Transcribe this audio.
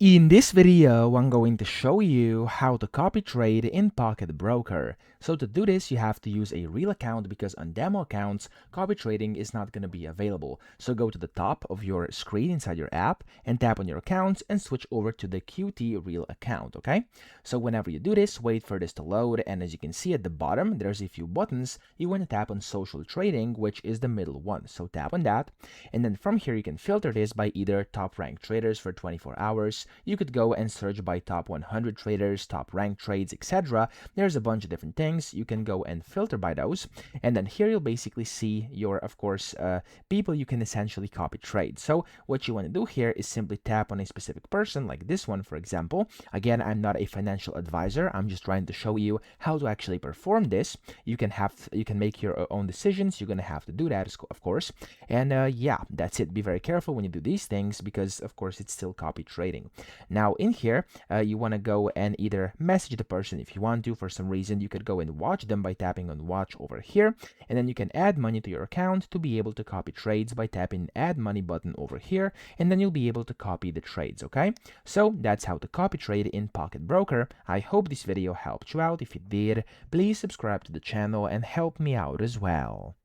In this video, I'm going to show you how to copy trade in Pocket Broker. So to do this, you have to use a real account because on demo accounts, copy trading is not going to be available. So go to the top of your screen inside your app and tap on your accounts and switch over to the QT Real account, okay? So whenever you do this, wait for this to load, and as you can see at the bottom, there's a few buttons. You want to tap on Social Trading, which is the middle one. So tap on that, and then from here you can filter this by either top ranked traders for 24 hours. You could go and search by top 100 traders, top ranked trades, etc. There's a bunch of different things. You can go and filter by those. And then here you'll basically see your, of course, people you can essentially copy trade. So what you want to do here is simply tap on a specific person, like this one, for example. Again, I'm not a financial advisor. I'm just trying to show you how to actually perform this. You can make your own decisions. You're going to have to do that, of course. And yeah, that's it. Be very careful when you do these things because, of course, it's still copy trading. Now in here, you want to go and either message the person if you want to. For some reason, you could go and watch them by tapping on watch over here, and then you can add money to your account to be able to copy trades by tapping add money button over here, and then you'll be able to copy the trades, okay? So that's how to copy trade in Pocket Broker. I hope this video helped you out. If it did, please subscribe to the channel and help me out as well.